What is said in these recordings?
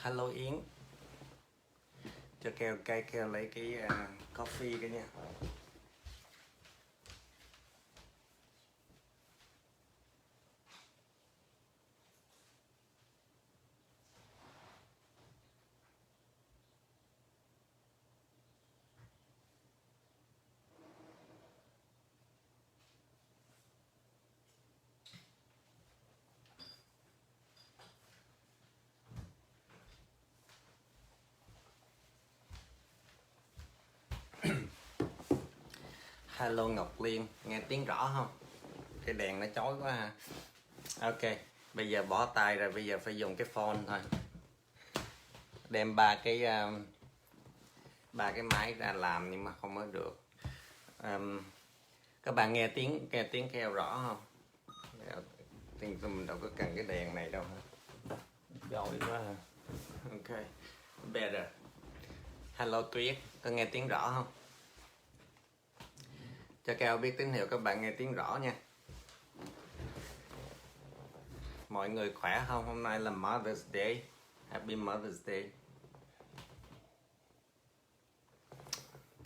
Hello Yến, cho keo cây keo lấy cái coffee cái nha. Hello Ngọc Liên, nghe tiếng rõ không? Cái đèn nó chói quá ha. Ok, bây giờ bỏ tay ra, bây giờ phải dùng cái phone thôi. Đem ba cái máy ra làm nhưng mà không có được. Các bạn nghe tiếng keo rõ không? Mình đâu có cần cái đèn này đâu. Chói quá ha. Ok, better. Hello Tuyết, có nghe tiếng rõ không? Cho Cao biết tín hiệu các bạn nghe tiếng rõ nha. Mọi người khỏe không? Hôm nay là Mother's Day. Happy Mother's Day.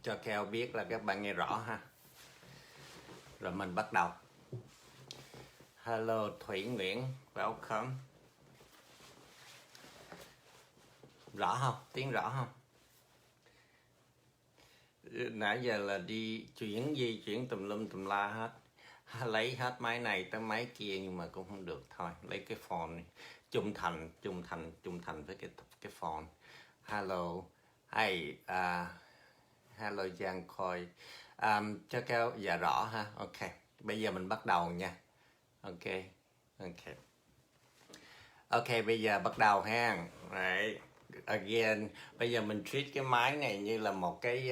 Cho Cao biết là các bạn nghe rõ ha. Rồi mình bắt đầu. Hello Thủy Nguyễn, welcome. Rõ không? Tiếng rõ không? Nãy giờ là di chuyển tùm lum tùm la hết. Lấy hết máy này tới máy kia nhưng mà cũng không được thôi. Lấy cái phone này. Trung thành với cái phone. Hello. Hey, hello Giang Khôi. Cho Cao dạ rõ ha. Ok. Bây giờ mình bắt đầu nha. Ok, bây giờ bắt đầu ha. Right. Again, bây giờ mình treat cái máy này như là một cái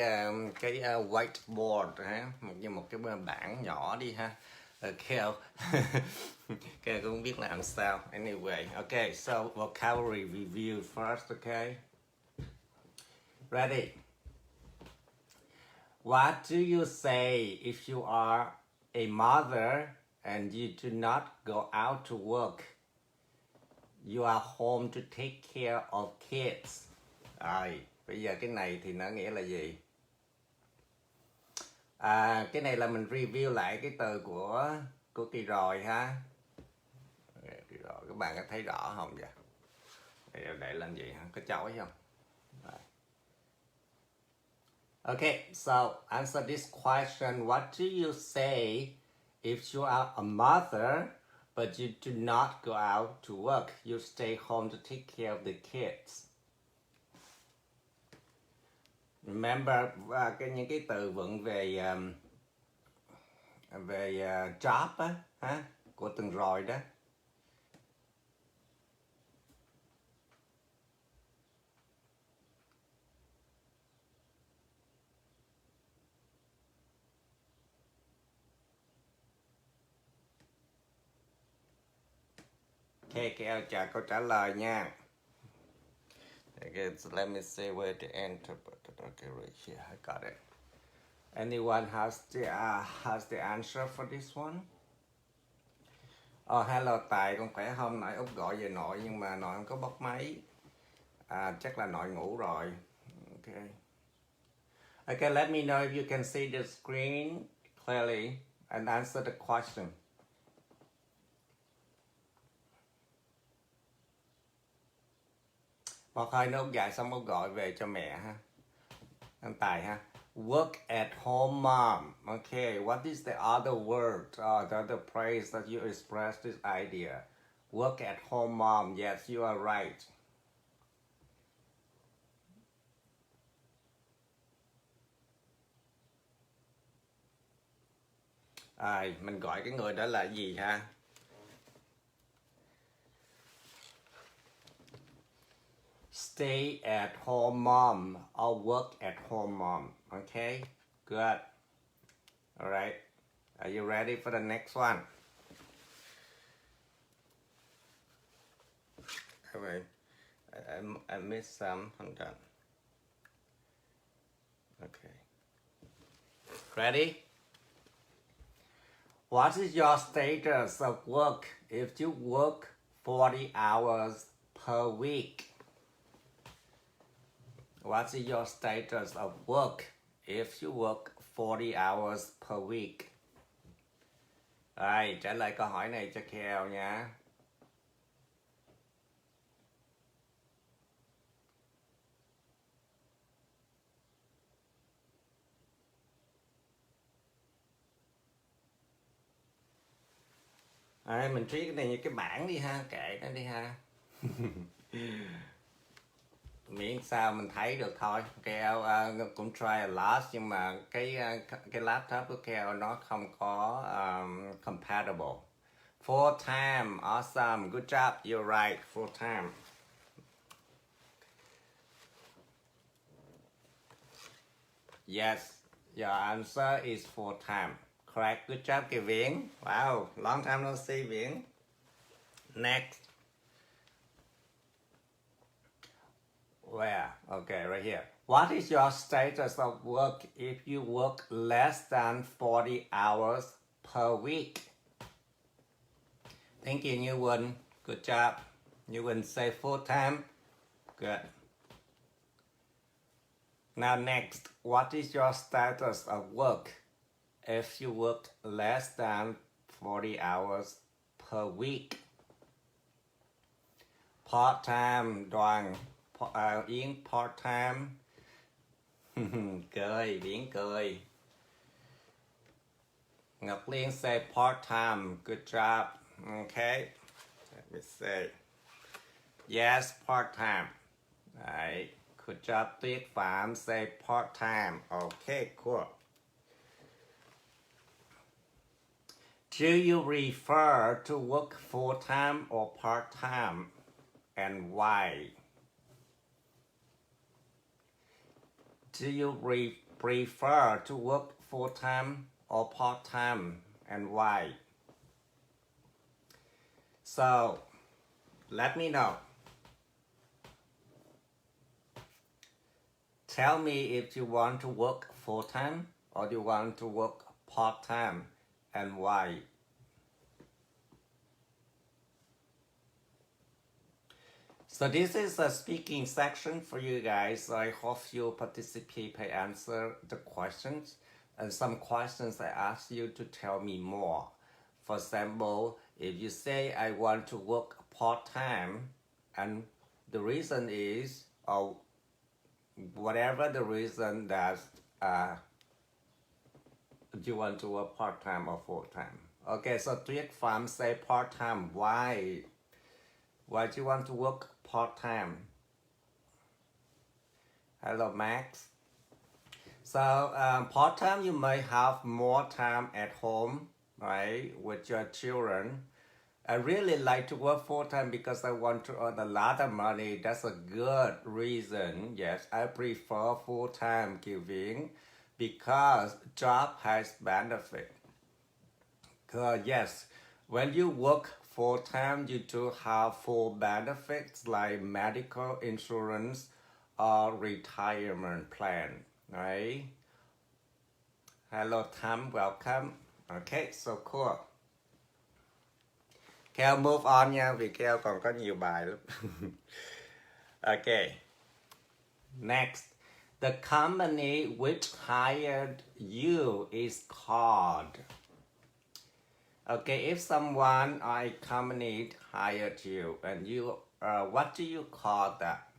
whiteboard ha, như một cái bảng nhỏ đi ha. Ok. Cái cũng không biết làm sao. Anyway, okay, so vocabulary review first, okay? Ready? What do you say if you are a mother and you do not go out to work? You are home to take care of kids. Rồi, bây giờ cái này thì nó nghĩa là gì? Cái này là mình review lại cái từ của kỳ rồi ha. Kỳ rồi, các bạn có thấy rõ không vậy? Để lên gì hả? Có chói không? Rồi. Okay, so answer this question. What do you say if you are a mother but you do not go out to work? You stay home to take care of the kids. Remember những cái từ vựng về job á ha, của tuần rồi đó. Ok, Keo chờ câu trả lời nha. Okay, so let me see where to enter. Okay, right here, I got it. Anyone has the answer for this one? Oh, hello Tài, con khỏe không? Nãy Út gọi về nội nhưng mà nội không có bắt máy. Chắc là nội ngủ rồi. Okay. Okay, let me know if you can see the screen clearly and answer the question. Một hơi nó Út dạy xong Út gọi về cho mẹ ha. Anh Tài ha. Work at home mom. Okay, what is the other word, the other phrase that you express this idea? Work at home mom. Yes, you are right. Mình gọi cái người đó là gì ha? Stay at home mom or work at home mom. Okay, good. All right. Are you ready for the next one? Wait, I missed some. Hold on. Okay. Ready? What is your status of work if you work 40 hours per week? What's your status of work if you work 40 hours per week? Rồi, trả lời câu hỏi này cho Keo nha. Rồi, mình treat cái này như cái bảng đi ha, kệ nó đi ha. Miễn sao mình thấy được thôi. Keo cũng try a lot, nhưng mà cái laptop của Keo nó không có compatible. Full time, awesome, good job, you're right, full time. Yes, your answer is full time. Correct, good job, Viễn. Wow, long time no see, Viễn. Next. Where? Okay, right here. What is your status of work if you work less than 40 hours per week? Thank you, Như Quỳnh. Good job. Như Quỳnh say full time. Good. Now next, what is your status of work if you work less than 40 hours per week? Part-time, Đoàn. Yến part-time. Cười, Viễn cười. Ngọc Liên say part-time. Good job. Okay. Let me say. Yes, part-time. Right. Good job, Tuyết Phạm. Say part-time. Okay, cool. Do you prefer to work full-time or part-time? And why? Do you prefer to work full-time or part-time? And why? So, let me know. Tell me if you want to work full-time or you want to work part-time and why. So this is a speaking section for you guys. I hope you participate and answer the questions. And some questions I ask you to tell me more. For example, if you say I want to work part-time and the reason is, or whatever the reason that you want to work part-time or full-time. Okay, so Tuyết Phạm say part-time. Why? Why do you want to work part-time? Hello, Max. So part-time, you may have more time at home, right, with your children. I really like to work full-time because I want to earn a lot of money. That's a good reason. Yes, I prefer full-time, Kiều, because job has benefit. Yes, when you work full-time, you do have full benefits like medical insurance or retirement plan, right? Hello, Tam, welcome. Okay, so cool. Keo move on nha, vì Keo còn có nhiều bài lắm. Okay. Next, the company which hired you is called. Okay, if someone or a company hired you and you, what do you call that?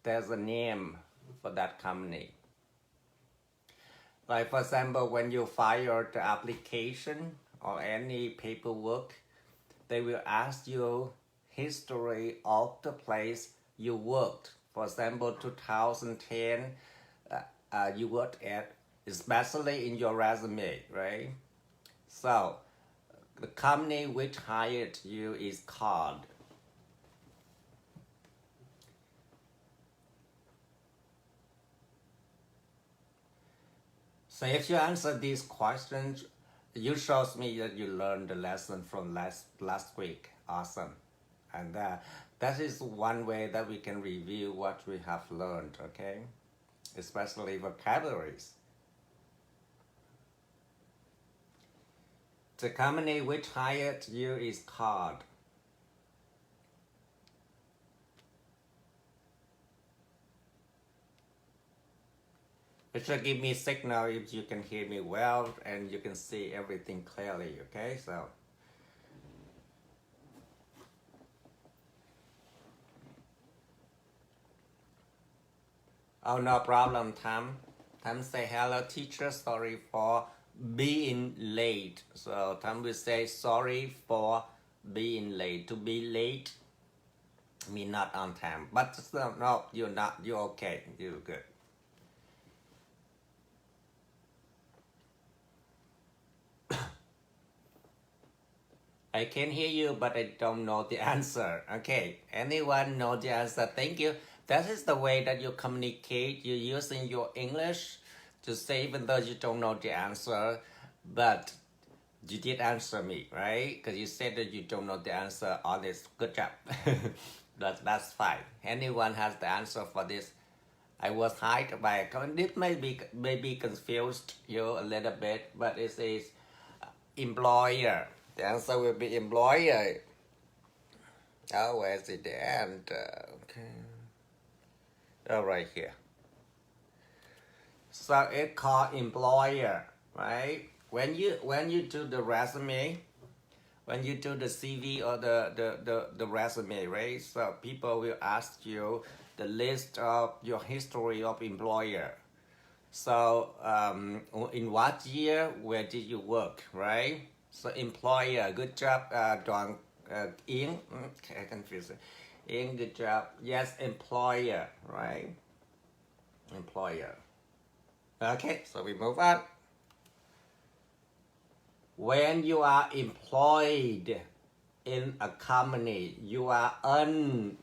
There's a name for that company. Like for example, when you file the application or any paperwork, they will ask you history of the place you worked. For example, 2010, you worked at, especially in your resume, right? So, the company which hired you is called. So if you answer these questions, you shows me that you learned the lesson from last week. Awesome. And that is one way that we can review what we have learned, okay? Especially vocabularies. The company which hired you is called. It should give me signal if you can hear me well and you can see everything clearly, okay? So, oh, no problem, Tam. Tam say hello, teacher, sorry for being late. So, Tam will say sorry for being late. To be late mean not on time. But no, you're not, you're okay, you're good. I can hear you, but I don't know the answer. Okay, anyone know the answer? Thank you. That is the way that you communicate. You're using your English to say even though you don't know the answer, but you did answer me, right? Because you said that you don't know the answer. Honest, good job. That's fine. Anyone has the answer for this? I was hired by a company. This may be confused you a little bit, but it says employer. The answer will be employer. Oh, where's it the end? Okay. Oh, right here. So it's called employer, right? When you do the resume, when you do the CV or the resume, right? So people will ask you the list of your history of employer. So in what year, where did you work, right? So employer, good job, Đoàn Yến. Okay, confused. Yến, good job. Yes, employer, right? Employer. Okay, so we move on. When you are employed in a company, you are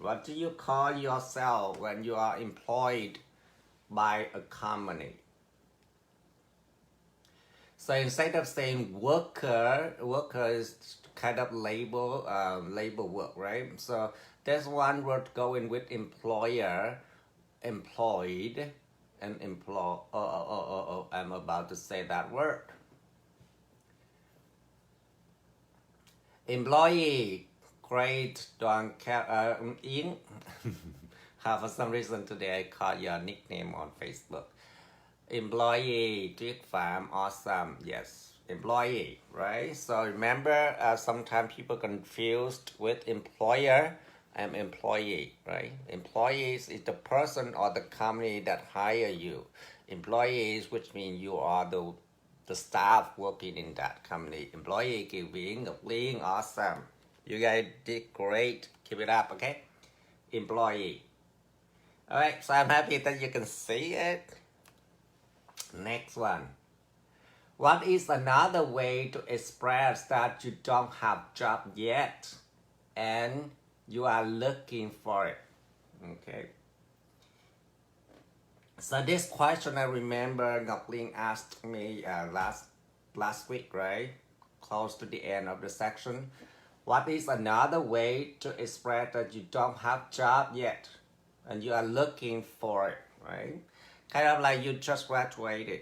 what do you call yourself when you are employed by a company? So instead of saying worker is kind of label work, right? So there's one word going with employer, employed, and employ. I'm about to say that word. Employee, great, Đoàn Yến. For some reason today I call your nickname on Facebook. Employee, Triết Phạm, awesome, yes, employee, right? So remember, sometimes people confused with employer and employee, right? Employees is the person or the company that hire you. Employees, which means you are the staff working in that company. Employee, Kiều Viễn, Ngọc Liên, awesome. You guys did great. Keep it up, okay? Employee. All right, so I'm happy that you can see it. Next one. What is another way to express that you don't have job yet and you are looking for it? Okay. So this question I remember Ngọc Liên asked me last week, right? Close to the end of the section. What is another way to express that you don't have job yet and you are looking for it, right? Kind of like you just graduated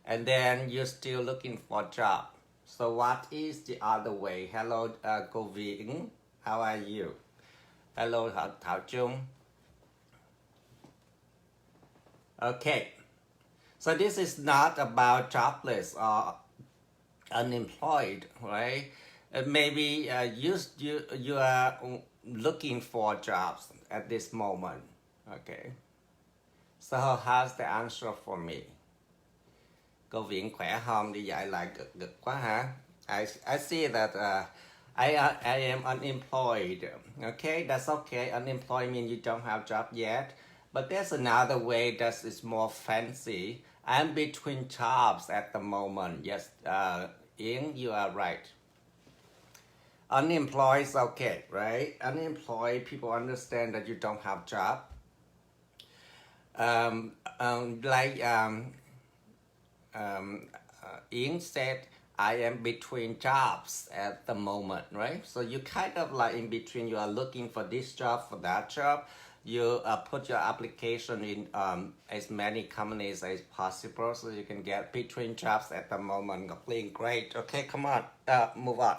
and then you're still looking for a job. So what is the other way? Hello, Cô Viễn. How are you? Hello, Thảo Trung. Okay. So this is not about jobless or unemployed, right? Maybe you are looking for jobs at this moment. Okay. So how's the answer for me? Cô Viễn khỏe không? Đi dạy lại cực quá hả? I see that I am unemployed. Okay, that's okay. Unemployed means you don't have job yet. But there's another way that is more fancy. I'm between jobs at the moment. Yes, Yến, you are right. Unemployed is okay, right? Unemployed, people understand that you don't have job. Yến said, I am between jobs at the moment, right? So you kind of like in between, you are looking for this job, for that job. You put your application in as many companies as possible so you can get between jobs at the moment. Ngọc Liên, great. Okay, come on, move on.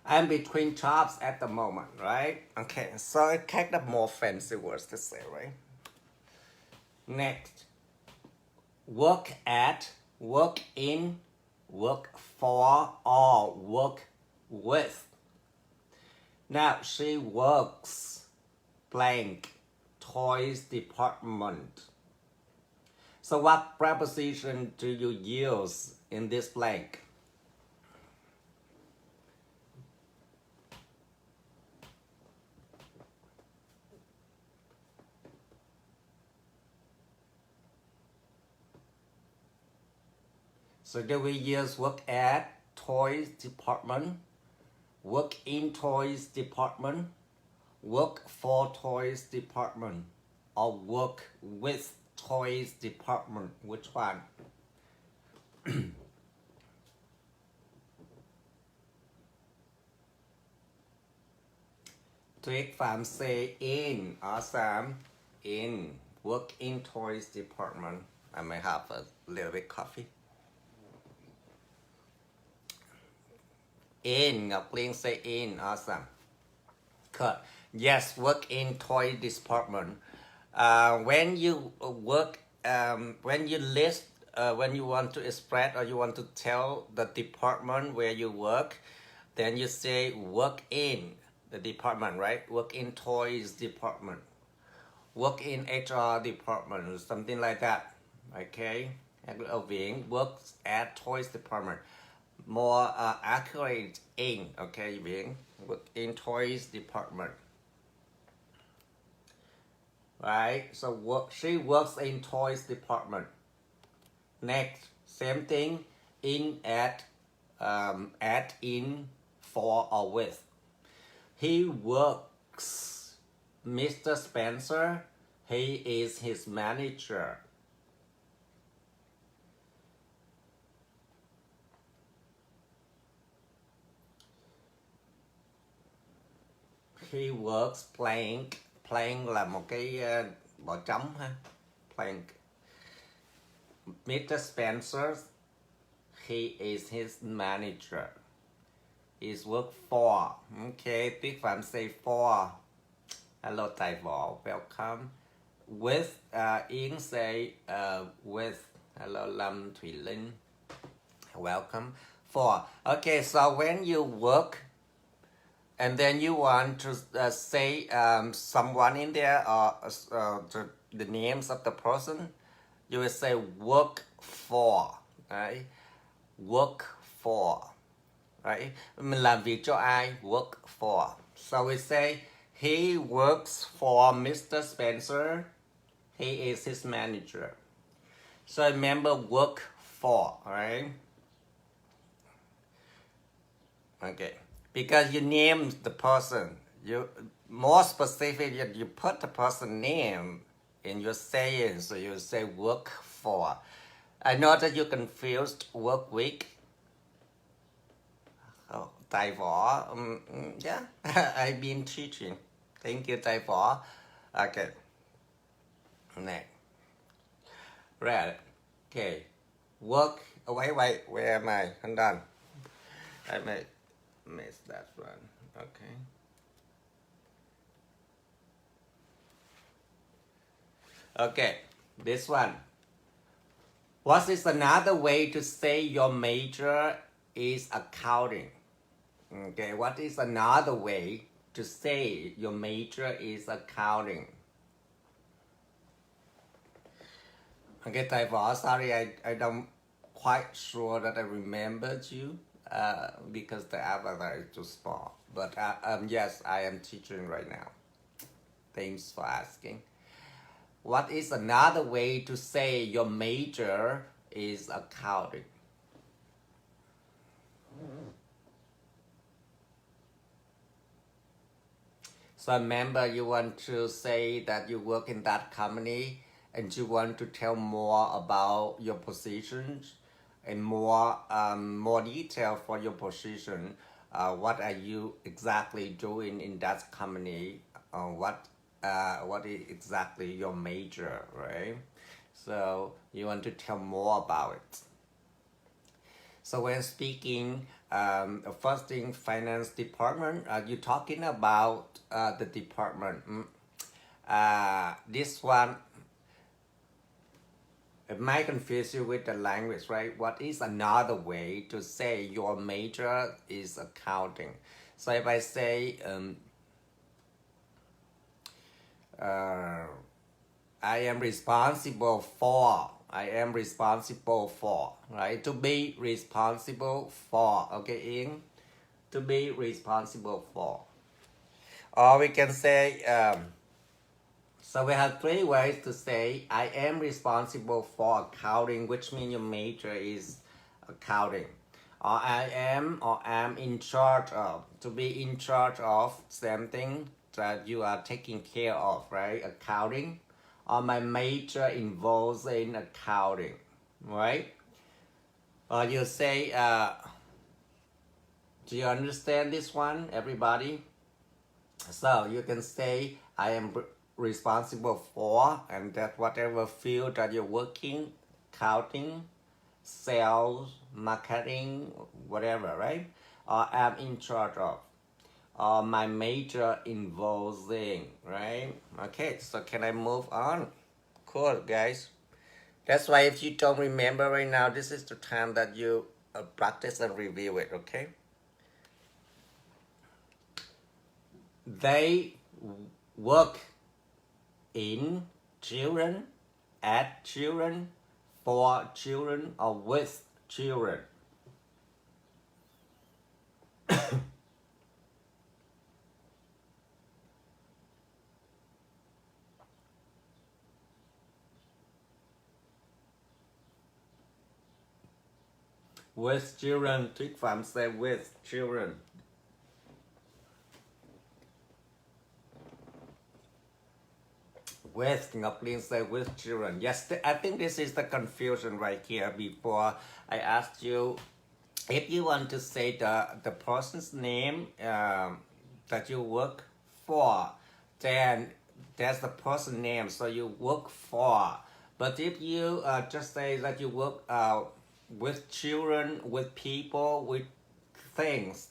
I'm between jobs at the moment, right? Okay, so it's kind of more fancy words to say, right? Next. work at, work in, work for, or work with. Now she works blank toys department. So what preposition do you use in this blank? So do we use work at toys department, work in toys department, work for toys department, or work with toys department? Which one? Tuyết Phạm say in. Awesome. In. Work in toys department. I may have a little bit coffee. In. Ngọc Liên say in. Awesome. Good. Yes, work in toy department. When you work, when you list, when you want to express or you want to tell the department where you work, then you say work in the department, right? Work in toys department, work in HR department, something like that. Okay, ở viện works at toys department. More accurate in, okay, viện work in toys department. Right, so she works in toys department. Next, same thing, in, at, in, for, or with. He works, Mr. Spencer, he is his manager. He works blank. Blank là một cái bỏ trống ha. Blank. Mr. Spencer, he is his manager. Is work for. Okay, Tuyết Phạm say for. Hello Tài Võ, welcome. With, Yến say with. Hello Lâm Thùy Linh, welcome. For. Okay, so when you work and then you want to say someone in there or the names of the person, you will say work for, right? Work for, right? Mình làm việc cho ai? Work for. So we say he works for Mr. Spencer. He is his manager. So remember work for, right? Okay. Because you name the person, you more specific, you put the person name in your saying, so you say work for. I know that you confused work week. Oh, Tài Võ, yeah, I've been teaching. Thank you, Tài Võ. Okay. Next. Right. Okay. Work. Oh, wait, where am I? Hold on. I missed that one. Okay. Okay, this one. What is another way to say your major is accounting? Okay, what is another way to say your major is accounting? Okay, Tài Võ, sorry, I don't quite sure that I remembered you. Because the avatar is too small. But yes, I am teaching right now. Thanks for asking. What is another way to say your major is accounting? So remember, you want to say that you work in that company and you want to tell more about your positions and more detail for your position. What are you exactly doing in that company? What is exactly your major, right? So you want to tell more about it. So when speaking, first thing, finance department, you're talking about the department. This one, it might confuse you with the language, right? What is another way to say your major is accounting? So if I say, I am responsible for, right? To be responsible for, okay, in to be responsible for. Or we can say, so we have three ways to say I am responsible for accounting, which means your major is accounting. Or I am in charge of, to be in charge of something that you are taking care of, right? Accounting. Or my major involves in accounting, right? Or you say, do you understand this one, everybody? So you can say I am responsible for, and that whatever field that you're working, accounting, sales, marketing, whatever, right? Or I'm in charge of. Or my major involves in, right? Okay, so can I move on? Cool, guys. That's why if you don't remember right now, this is the time that you practice and review it, okay? They work in children, at children, for children, or with children. With children, Thuyết Phạm say with children. With Ngọc Liên say with children. Yes, I think this is the confusion right here before I asked you if you want to say the person's name that you work for, then that's the person name, so you work for. But if you just say that you work with children, with people, with things,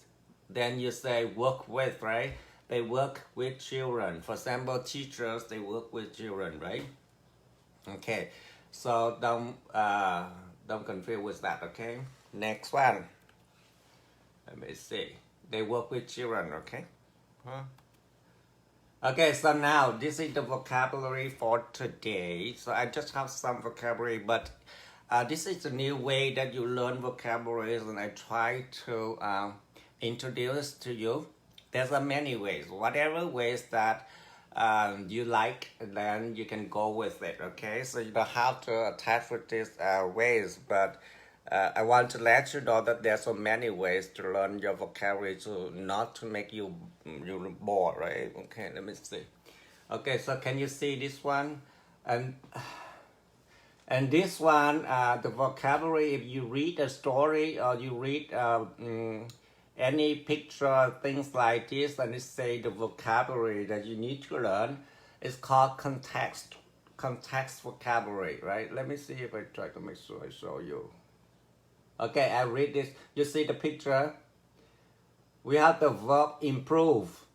then you say work with, right? They work with children. For example, teachers, they work with children, right? Okay, so don't confuse with that, okay? Next one. Let me see. They work with children, okay? Huh? Okay, so now this is the vocabulary for today. So I just have some vocabulary, but this is a new way that you learn vocabularies, and I try to introduce to you. There's many ways. Whatever ways that you like, then you can go with it, okay? So you don't have to attach with these ways, but I want to let you know that there's so many ways to learn your vocabulary to not to make you bored, right? Okay, let me see. Okay, so can you see this one? And this one, the vocabulary, if you read a story or you read any picture, things like this, and it say the vocabulary that you need to learn, it's called context vocabulary, right? Let me see if I try to make sure I show you. Okay, I read this. You see the picture? We have the verb improve.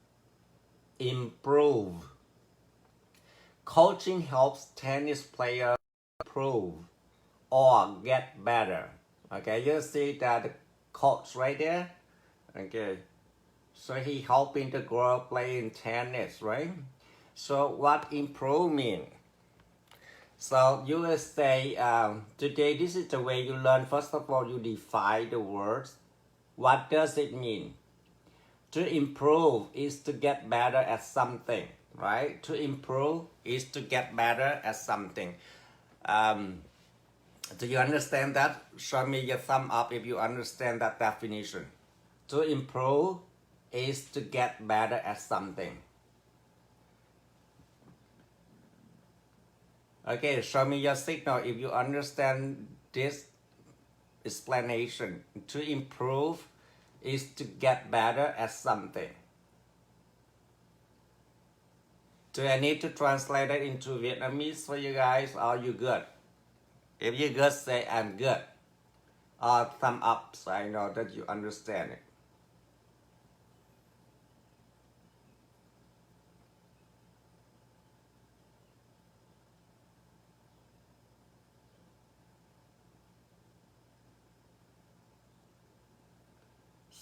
Improve. Coaching helps tennis players improve or get better. Okay, you see that the coach right there? Okay, so he helping the girl playing tennis, right? So what improve mean? So you will say, today this is the way you learn. First of all, you define the words. What does it mean? To improve is to get better at something, right? To improve is to get better at something. Do you understand that? Show me your thumb up if you understand that definition. To improve is to get better at something. Okay, show me your signal if you understand this explanation. To improve is to get better at something. Do I need to translate it into Vietnamese for you guys, or you good? If you good, say I'm good. Or thumb up so I know that you understand it.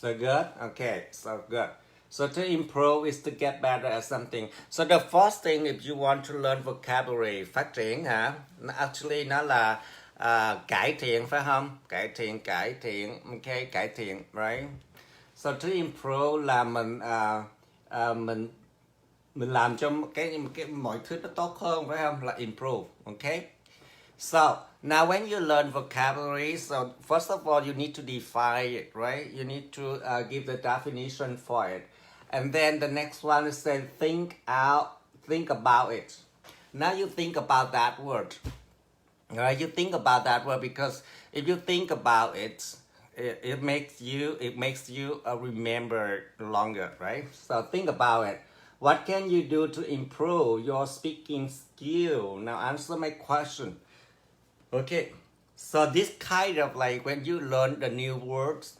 So good. Okay, so good. So to improve is to get better at something. So the first thing if you want to learn vocabulary, phát triển hả? Actually nó là cải thiện phải không? Cải thiện. Okay, cải thiện, right? So to improve là mình làm cho cái mọi thứ nó tốt hơn phải không? Là improve, okay? So now when you learn vocabulary, so first of all you need to define it, right? You need to give the definition for it. And then the next one is say think about it. Now you think about that word. Right? You think about that word because if you think about it, it makes you remember longer, right? So think about it. What can you do to improve your speaking skill? Now answer my question. Okay, so this kind of like when you learn the new words,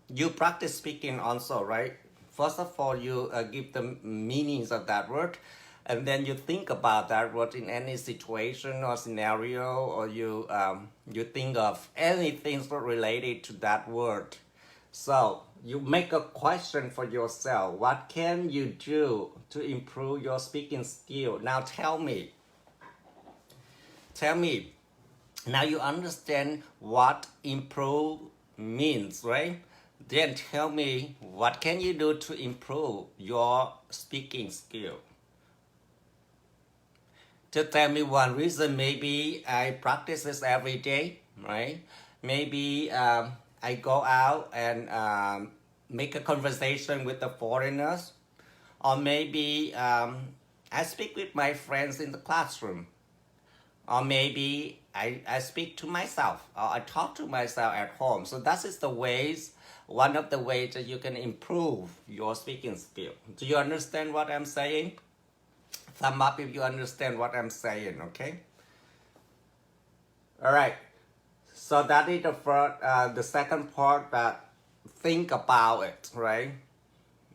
you practice speaking also, right? First of all, you give the meanings of that word, and then you think about that word in any situation or scenario, or you think of anything related to that word. So you make a question for yourself. What can you do to improve your speaking skill? Now tell me. Now you understand what improve means, right? Then tell me, what can you do to improve your speaking skill? Just tell me one reason. Maybe I practice this every day, right? Maybe I go out and make a conversation with the foreigners. Or maybe I speak with my friends in the classroom. Or maybe I speak to myself, or I talk to myself at home. So that is one of the ways that you can improve your speaking skill. Do you understand what I'm saying? Thumb up if you understand what I'm saying, okay? All right. So that is the second part, that think about it, right?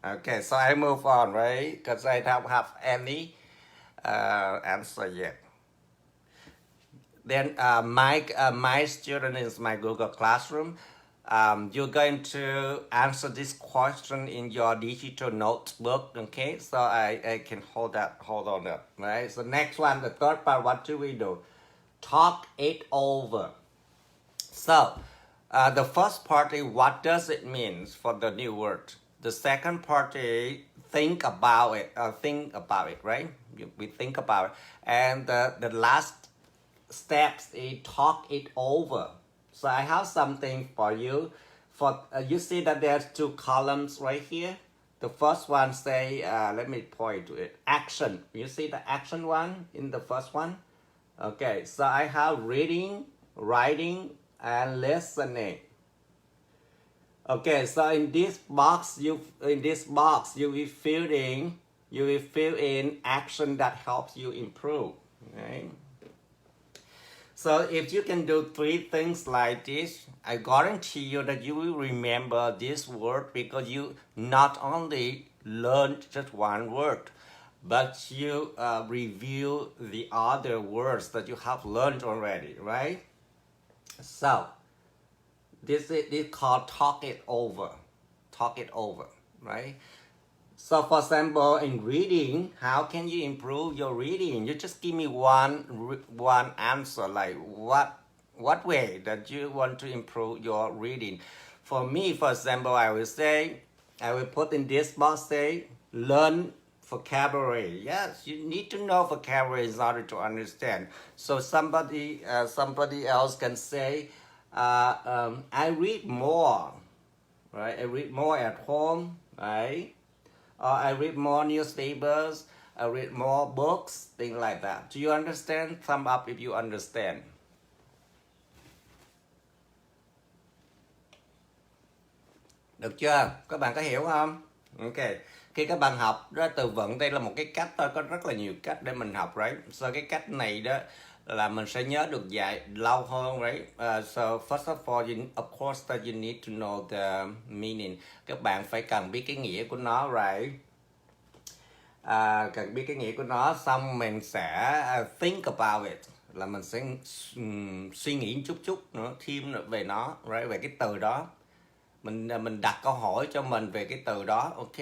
Okay, so I move on, right? Because I don't have any answer yet. Then my student is my Google Classroom. You're going to answer this question in your digital notebook, okay? So I can hold on up, right? So next one, the third part, what do we do? Talk it over. So the first part is what does it mean for the new word? The second part is think about it, right? We think about it. And the last steps is talk it over. So I have something for you. You see that there's two columns right here. The first one say, let me point to it, action. You see the action one in the first one? Okay, so I have reading, writing, and listening. Okay, so in this box you will fill in action that helps you improve. Right? So if you can do 3 things like this, I guarantee you that you will remember this word, because you not only learned just one word, but you review the other words that you have learned already, right? So this is called talk it over, right? So for example, in reading, how can you improve your reading? You just give me one answer, like what way that you want to improve your reading. For me, for example, I will put in this box, say, learn vocabulary. Yes, you need to know vocabulary in order to understand. So somebody else can say, I read more, right? I read more at home, right? I read more newspapers, I read more books, things like that. Do you understand? Thumb up if you understand. Được chưa? Các bạn có hiểu không? Ok. Khi các bạn học đó, từ vựng đây là một cái cách thôi, có rất là nhiều cách để mình học, right? So cái cách này đó là mình sẽ nhớ được lâu hơn, right? So first of all, of course that you need to know the meaning. Các bạn phải cần biết cái nghĩa của nó, right? Cần biết cái nghĩa của nó, xong mình sẽ think about it, là mình sẽ suy nghĩ chút nữa thêm về nó, right? Về cái từ đó. mình đặt câu hỏi cho mình về cái từ đó, ok.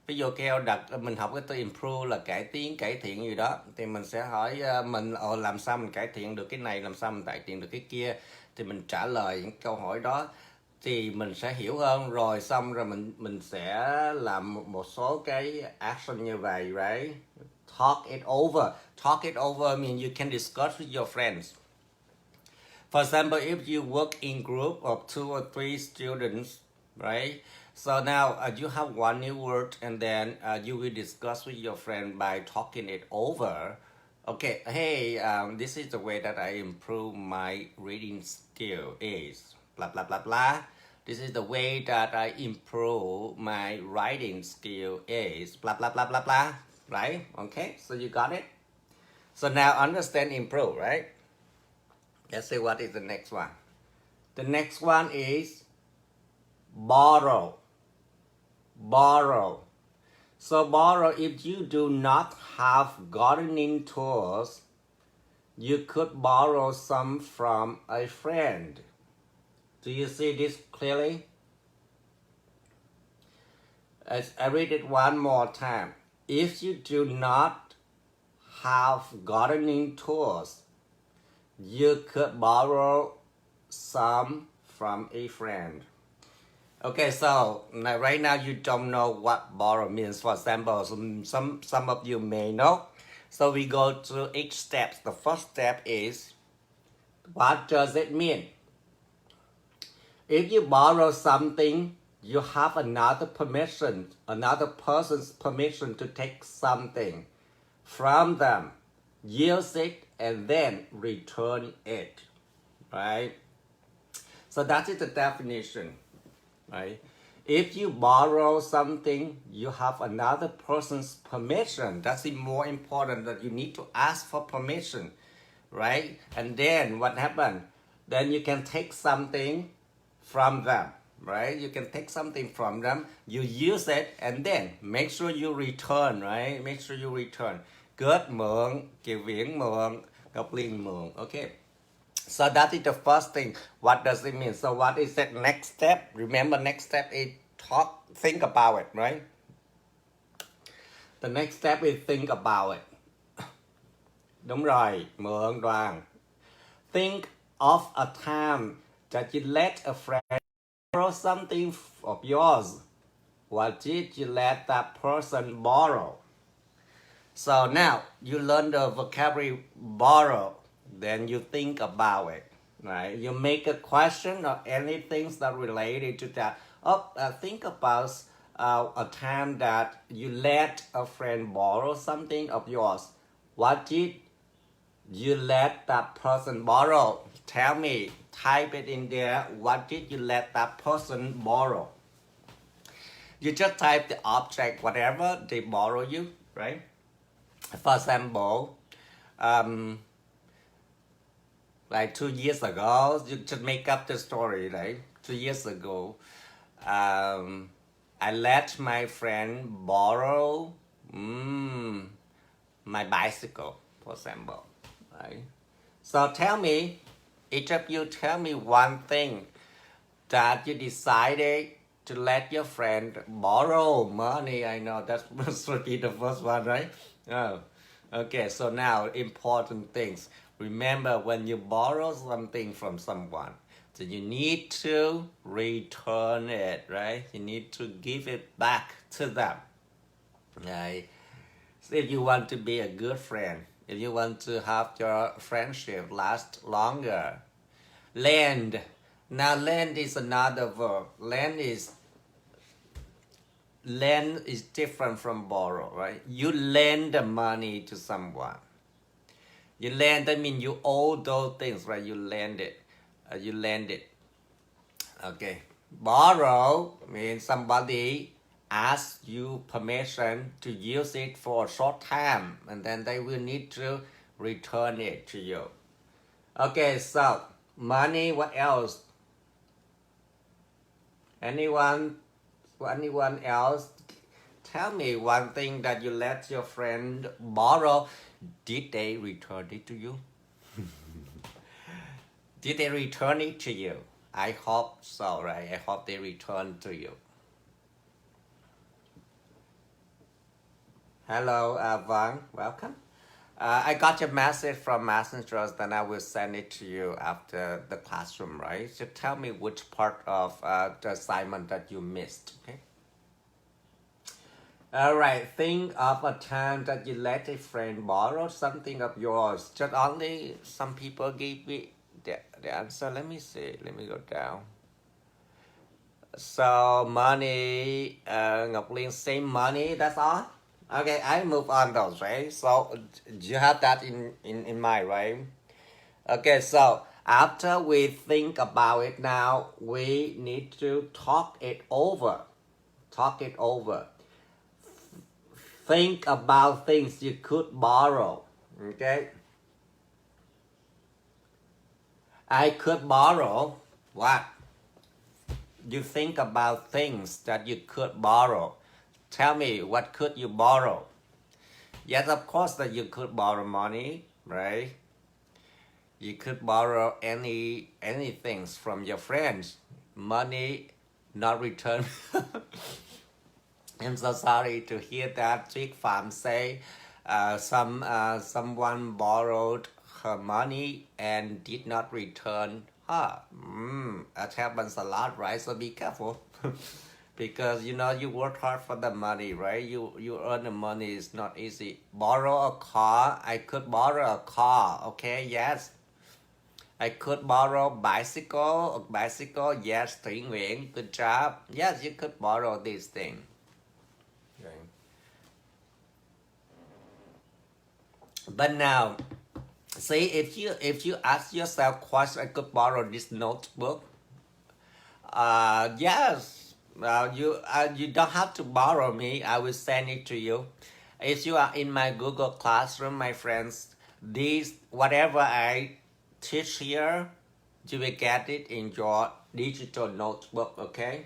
Ví dụ kêu mình học cái từ improve là cải tiến, cải thiện gì đó, thì mình sẽ hỏi mình làm sao mình cải thiện được cái này, làm sao mình cải thiện được cái kia, thì mình trả lời những câu hỏi đó thì mình sẽ hiểu hơn, rồi xong rồi mình sẽ làm một số cái action như vậy, right? Talk it over. Talk it over means you can discuss with your friends. For example, if you work in group of 2 or 3 students, right? So now you have one new word, and then you will discuss with your friend by talking it over. Okay, hey, this is the way that I improve my reading skill is blah blah blah blah. This is the way that I improve my writing skill is blah blah blah blah blah. Right? Okay, so you got it. So now understand improve, right? Let's see what is the next one. The next one is borrow. Borrow. So borrow, if you do not have gardening tools, you could borrow some from a friend. Do you see this clearly? I read it one more time. If you do not have gardening tools, you could borrow some from a friend. Okay, so now, right now you don't know what borrow means. For example, some of you may know. So we go to each step. The first step is, what does it mean? If you borrow something, you have another person's permission to take something from them, use it, and then return it, right? So that is the definition, right? If you borrow something, you have another person's permission. That's more important, that you need to ask for permission, right? And then what happened? Then you can take something from them, right? You can take something from them, you use it, and then make sure you return, right? Make sure you return. Kết mượn, Kiều Viễn mượn, Ngọc Liên mượn, okay? So that is the first thing. What does it mean? So what is that next step? Remember, next step is think about it, right? The next step is think about it. Đúng rồi, mượn Đoàn. Think of a time that you let a friend borrow something of yours. What did you let that person borrow? So now you learn the vocabulary borrow, then you think about it, right? You make a question or anything that related to that. Think about a time that you let a friend borrow something of yours. What did you let that person borrow? Tell me, type it in there. What did you let that person borrow? You just type the object, whatever they borrow you, right? For example, like 2 years ago, you just make up the story, right? 2 years ago, I let my friend borrow my bicycle, for example, right? So tell me, each of you tell me one thing that you decided to let your friend borrow money. I know that must be the first one, right? Oh, okay, so now important things. Remember, when you borrow something from someone, so you need to return it, right? You need to give it back to them, right? So if you want to be a good friend, if you want to have your friendship last longer, lend. Now, lend is another verb. Lend is different from borrow, right? You lend the money to someone. You lend, that means you owe those things, right? You lend it. Okay. Borrow means somebody asks you permission to use it for a short time, and then they will need to return it to you. Okay, so money, what else? Anyone else? Tell me one thing that you let your friend borrow. Did they return it to you? Did they return it to you? I hope so, right? I hope they return to you. Hello, Vang, welcome. I got your message from Messenger, then I will send it to you after the classroom, right? So tell me which part of the assignment that you missed, okay? All right, think of a time that you let a friend borrow something of yours. Just only some people give me the answer. Let me see. Let me go down. So money, Ngọc Liên, same money. That's all. Okay, I move on those, right? So you have that in mind, right? Okay, so after we think about it now, we need to talk it over. Talk it over. Think about things you could borrow. Okay. I could borrow what? You think about things that you could borrow. Tell me, what could you borrow? Yes, of course that you could borrow money, right? You could borrow anything from your friends. Money not returned. I'm so sorry to hear that Trick Farm say someone borrowed her money and did not return her. That happens a lot, right? So be careful. Because you work hard for the money, right? You earn the money is not easy. Borrow a car. I could borrow a car. Okay, yes. I could borrow bicycle. Yes, Thủy Nguyễn, good job. Yes, you could borrow these things. Okay. But now, see, if you ask yourself question, I could borrow this notebook. Yes, you don't have to borrow me. I will send it to you. If you are in my Google Classroom, my friends, these whatever I teach here, you will get it in your digital notebook. Okay.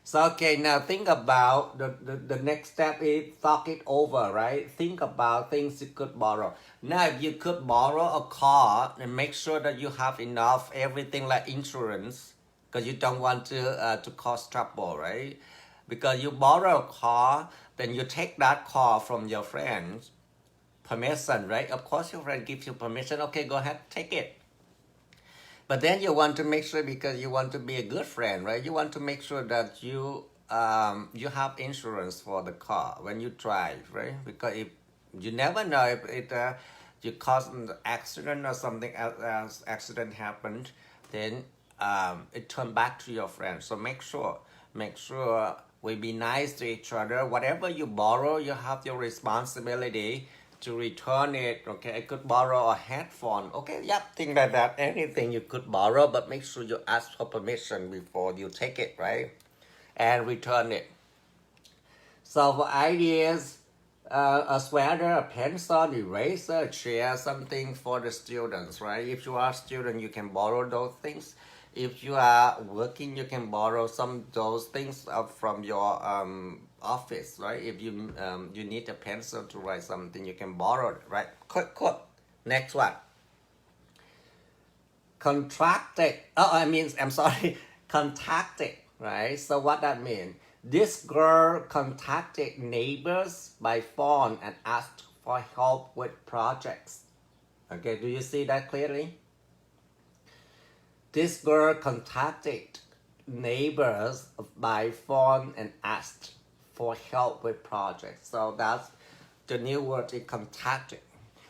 So okay, now think about the next step is talk it over, right? Think about things you could borrow. Now, if you could borrow a car, and make sure that you have enough everything like insurance, because you don't want to cause trouble, right? Because you borrow a car, then you take that car from your friends, permission, right? Of course, your friend gives you permission. Okay, go ahead, take it. But then you want to make sure, because you want to be a good friend, right? You want to make sure that you have insurance for the car when you drive, right? Because if you never know if you cause an accident or something else accident happened, then it turn back to your friend. So make sure we be nice to each other. Whatever you borrow, you have your responsibility to return it. Okay, I could borrow a headphone. Okay, yep, thing like that. Anything you could borrow, but make sure you ask for permission before you take it, right? And return it. So for ideas, a sweater, a pencil, eraser, a chair, something for the students, right? If you are a student, you can borrow those things. If you are working, you can borrow those things from your office, right? If you need a pencil to write something, you can borrow it, right? Quick. Next one. Contracted. I'm sorry. Contacted, right? So what that means? This girl contacted neighbors by phone and asked for help with projects. Okay, do you see that clearly? This girl contacted neighbors by phone and asked for help with projects. So that's the new word is contacted.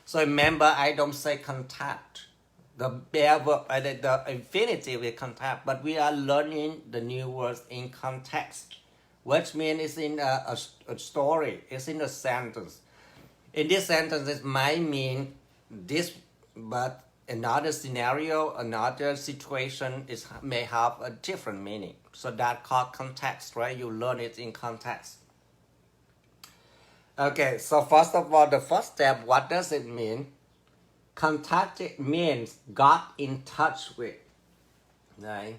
So remember, I don't say contact. The bare verb, the infinitive is contact, but we are learning the new words in context, which means it's in a story, it's in a sentence. In this sentence, it might mean this, but another scenario, another situation may have a different meaning. So that's called context, right? You learn it in context. Okay, so first of all, the first step, what does it mean? Contacted means got in touch with, right?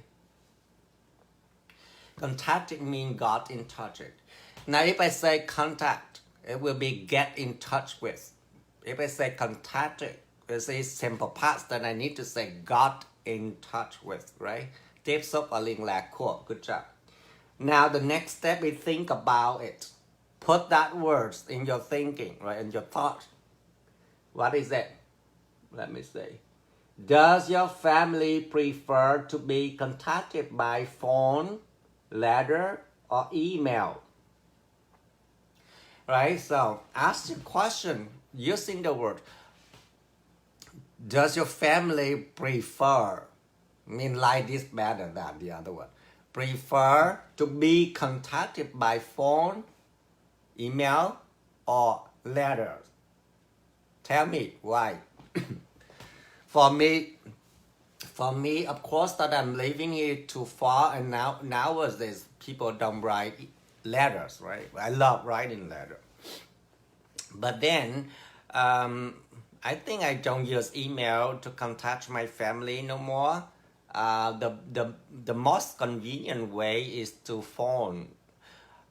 Contacted means got in touch with. Now, if I say contact, it will be get in touch with. If I say contacted, it's a simple past, then I need to say got in touch with, right? Tiếp xúc và liên lạc của. Good job. Now the next step is think about it. Put that words in your thinking, right? In your thoughts. What is it? Let me see. Does your family prefer to be contacted by phone, letter, or email? Right? So ask the question using the word. Does your family prefer? Mean like this better than the other one. Prefer to be contacted by phone, email, or letters? Tell me why. For me, of course, that I'm living here too far, and nowadays people don't write letters, right? I love writing letters, but then I think I don't use email to contact my family no more. The most convenient way is to phone.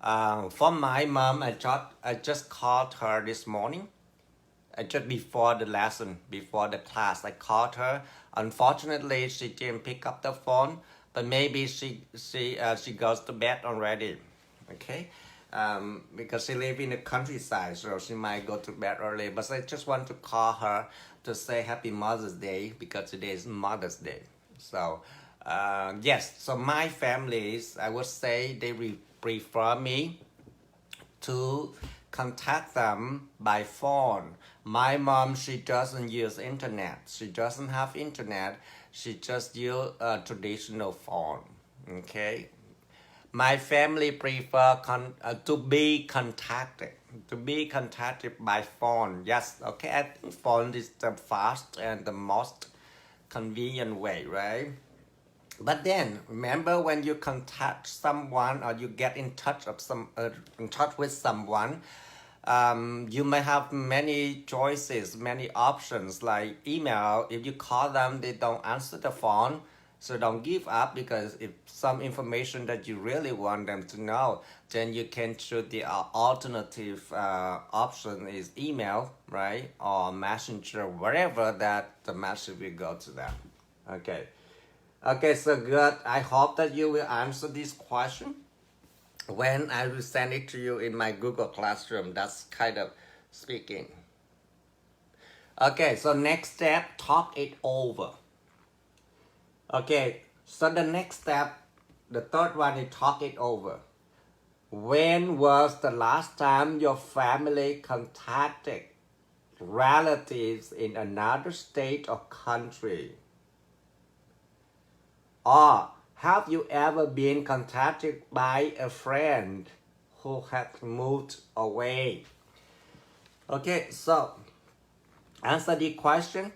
For my mom, I just called her this morning. Just before the lesson, before the class, I called her. Unfortunately, she didn't pick up the phone, but maybe she goes to bed already. Okay, because she lives in the countryside, so she might go to bed early. But I just want to call her to say Happy Mother's Day because today is Mother's Day. So yes, so my families, I would say they prefer me to contact them by phone. My mom, she doesn't use internet. She doesn't have internet. She just use a traditional phone. Okay. My family prefer to be contacted. To be contacted by phone. Yes. Okay. I think phone is the fast and the most convenient way, right? But then remember when you contact someone or you get in touch with someone, you may have many choices, many options like email. If you call them, they don't answer the phone, so don't give up, because if some information that you really want them to know, then you can choose the alternative option is email, right? Or messenger, wherever that the message will go to them. Okay. Okay, so good. I hope that you will answer this question when I will send it to you in my Google Classroom. That's kind of speaking. Okay, so next step, talk it over. Okay, so the next step, the third one is talk it over. When was the last time your family contacted relatives in another state or country? Or have you ever been contacted by a friend who had moved away? Okay, so answer the question.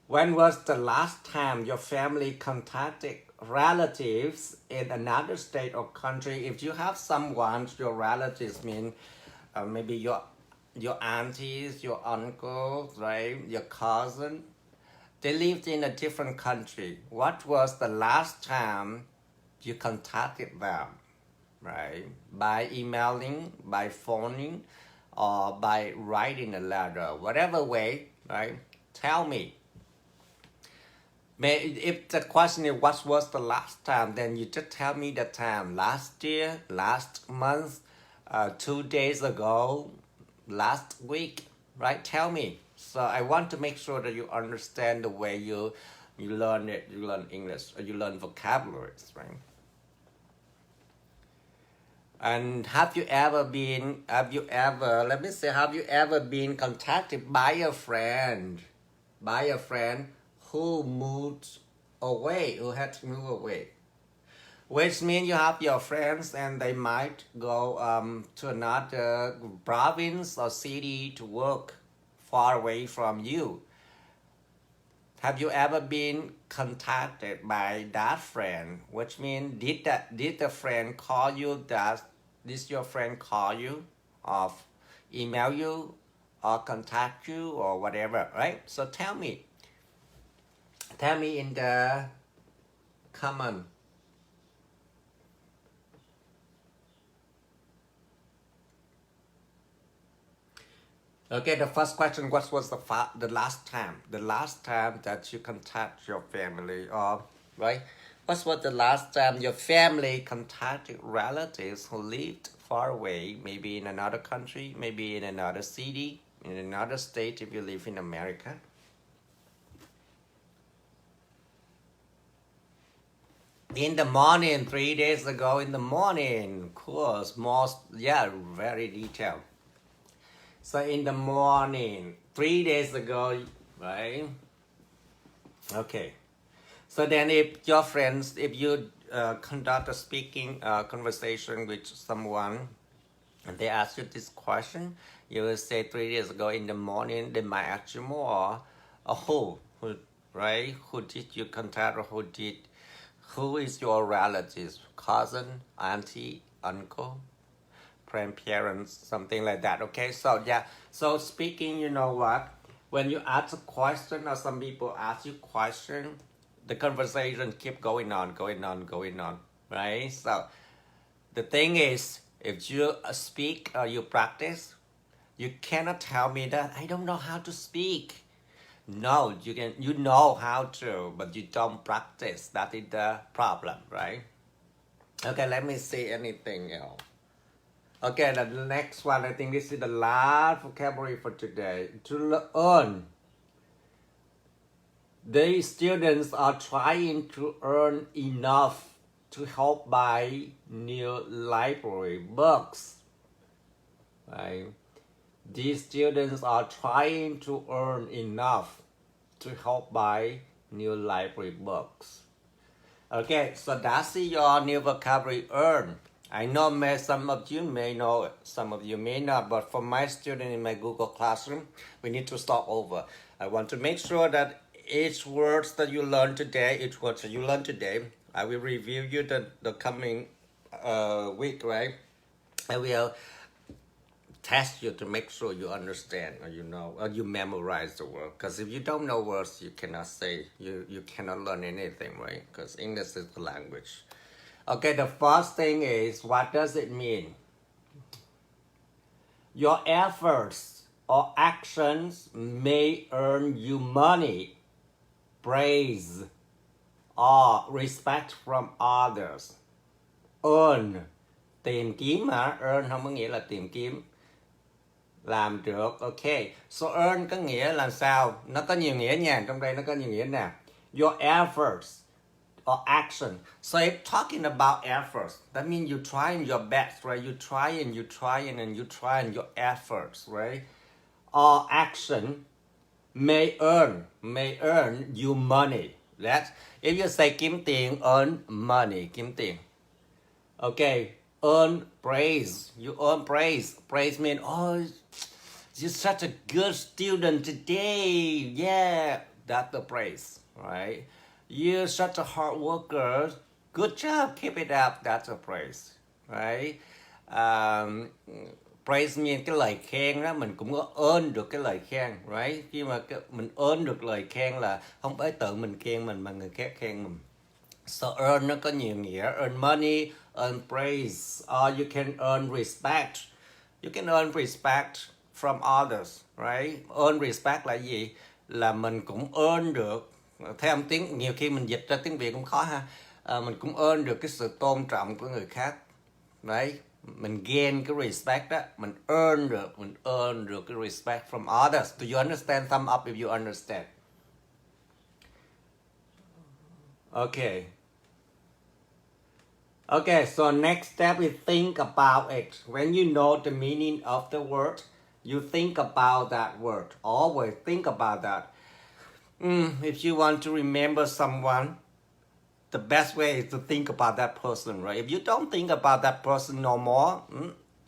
When was the last time your family contacted relatives in another state or country? If you have someone, your relatives mean maybe your aunties, your uncles, right? Your cousin. They lived in a different country. What was the last time you contacted them, right? By emailing, by phoning, or by writing a letter, whatever way, right? Tell me. If the question is what was the last time, then you just tell me the time. Last year, last month, 2 days ago, last week, right? Tell me. So I want to make sure that you understand the way you learn it. You learn English, or you learn vocabularies, right? And have you ever been contacted by a friend who moved away, who had to move away? Which means you have your friends and they might go to another province or city to work far away from you. Have you ever been contacted by that friend? Which means did the friend call you? Did your friend call you, or email you, or contact you, or whatever, right? So tell me in the comment. Okay, the first question, what was the last time? The last time that you contact your family, or right? What was the last time your family contacted relatives who lived far away, maybe in another country, maybe in another city, in another state if you live in America? In the morning, 3 days ago in the morning, of course, yeah, very detailed. So in the morning, 3 days ago, right? Okay. So then if your friends, if you conduct a speaking conversation with someone and they ask you this question, you will say 3 days ago in the morning, they might ask you more, who, right? Who did you contact or who is your relatives, cousin, auntie, uncle, grandparents, something like that, okay? So yeah, so speaking, you know what? When you ask a question or some people ask you question, the conversation keep going on, right? So the thing is, if you speak or you practice, you cannot tell me that I don't know how to speak. No, you know how to, but you don't practice. That is the problem, right? Okay, let me see anything else. Okay, the next one, I think this is the last vocabulary for today. To earn. The students are trying to earn enough to help buy new library books. Right? These students are trying to earn enough to help buy new library books. Okay, so that's your new vocabulary, earn. I know some of you may know it, some of you may not, but for my student in my Google Classroom, we need to start over. I want to make sure that each words that you learn today, I will review you the coming week, right? I will test you to make sure you understand or you know or you memorize the word, because if you don't know words you cannot say, you cannot learn anything, right? Because English is the language. Okay, the first thing is, what does it mean? Your efforts or actions may earn you money, praise, or respect from others. Earn, tìm kiếm hả? Earn không có nghĩa là tìm kiếm, làm được. Ok, so earn có nghĩa là sao? Nó có nhiều nghĩa nha, trong đây nó có nhiều nghĩa nè. Your efforts or action. So if talking about efforts, that means you trying your best, right? You trying your efforts, right? Or action may earn you money. That's if you say kiếm tiền, earn money, kiếm tiền. Okay, earn praise. You earn praise. Praise means, oh, you're such a good student today. Yeah, that's the praise, right? You're such a hard worker. Good job. Keep it up. That's a praise, right? Praise means cái lời khen đó, mình cũng có earn được cái lời khen, right? Khi mà mình earn được lời khen là không phải tự mình khen mình mà người khác khen mình. So earn nó có nhiều nghĩa. Earn money, earn praise, or you can earn respect. You can earn respect from others, right? Earn respect là gì? Là mình cũng earn được, theo tiếng, nhiều khi mình dịch ra tiếng Việt cũng khó ha. Mình cũng earn được cái sự tôn trọng của người khác, right? Mình gain cái respect đó, mình earn được cái respect from others. Do you understand? Thumb up if you understand. Okay. Okay, so next step is think about it. When you know the meaning of the word, you think about that word. Always think about that. If you want to remember someone, the best way is to think about that person, right? If you don't think about that person no more,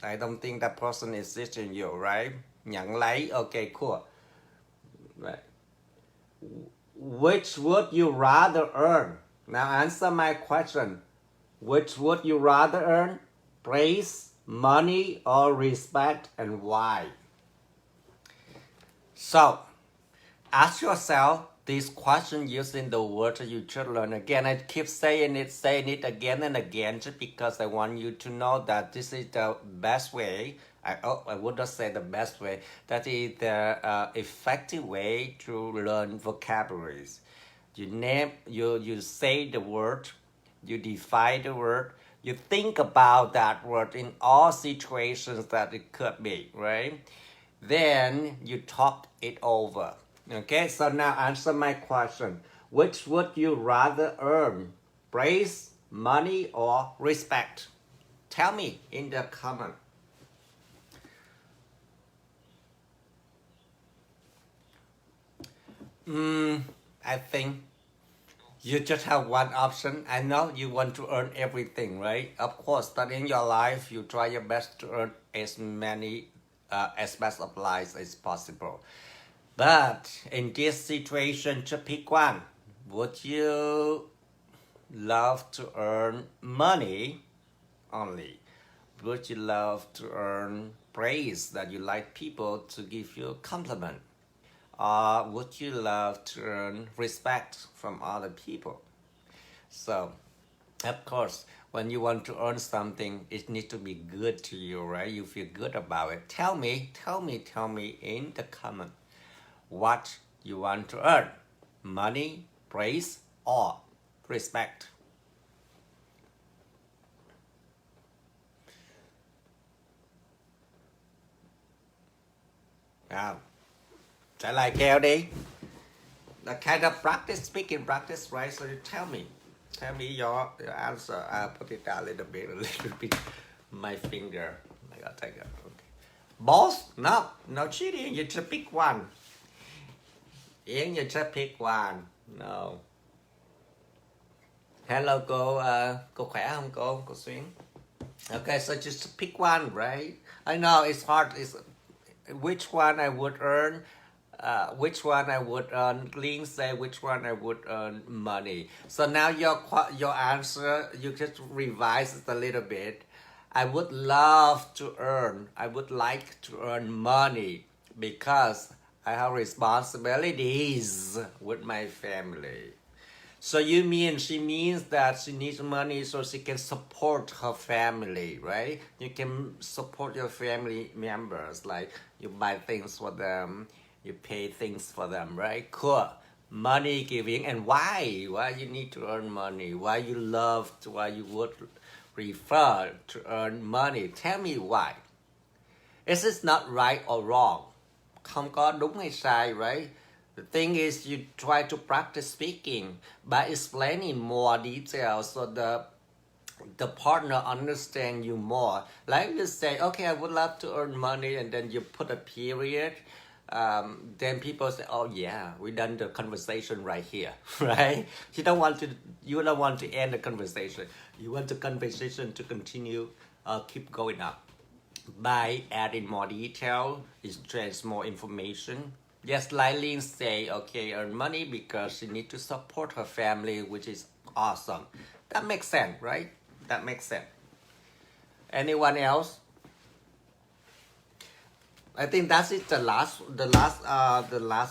I don't think that person exists in you, right? Nhận lấy, okay, cool. Right. Which would you rather earn? Now answer my question. Which would you rather earn? Praise, money, or respect, and why? So, ask yourself this question using the word you should learn. Again, I keep saying it again and again, just because I want you to know that this is the best way I would not say the best way. That is the effective way to learn vocabularies. You say the word, you define the word, you think about that word in all situations that it could be, right? Then you talk it over. Okay, so now answer my question. Which would you rather earn? Praise, money, or respect? Tell me in the comment. I think you just have one option. I know you want to earn everything, right? Of course, but in your life, you try your best to earn as many aspects of life as possible. But in this situation, just pick one. Would you love to earn money only? Would you love to earn praise that you like people to give you a compliment? Or would you love to earn respect from other people? So, of course, when you want to earn something, it needs to be good to you, right? You feel good about it. Tell me in the comment what you want to earn. Money, praise, or respect. À, trả lời kèo đi. The kind of practice, speaking practice, right? So you tell me your answer. I'll put it down a little bit. My finger. I gotta take it. Okay. Boss? No cheating. You just pick one. Yến, you just pick one. No. Hello cô khỏe không cô Xuyến? Okay, so just pick one, right? I know it's hard. It's which one I would earn. Which one I would earn? Link say which one I would earn money. So now your answer, you just revise it a little bit. I would love to earn. I would like to earn money because I have responsibilities with my family. So she means that she needs money so she can support her family, right? You can support your family members, like you buy things for them, you pay things for them, right? Cool. Money giving. And why? Why you need to earn money? Why you would prefer to earn money? Tell me why. Is this not right or wrong? Không có đúng hay sai, right? The thing is you try to practice speaking by explaining more details so the partner understand you more. Like you say, okay, I would love to earn money, and then you put a period. Then people say, oh yeah, we done the conversation right here, right? You don't want to end the conversation. You want the conversation to continue, keep going up. By adding more detail, exchange more information. Yes, Lylene say, okay, earn money because she need to support her family, which is awesome. That makes sense, right? That makes sense. Anyone else? I think that's it. The last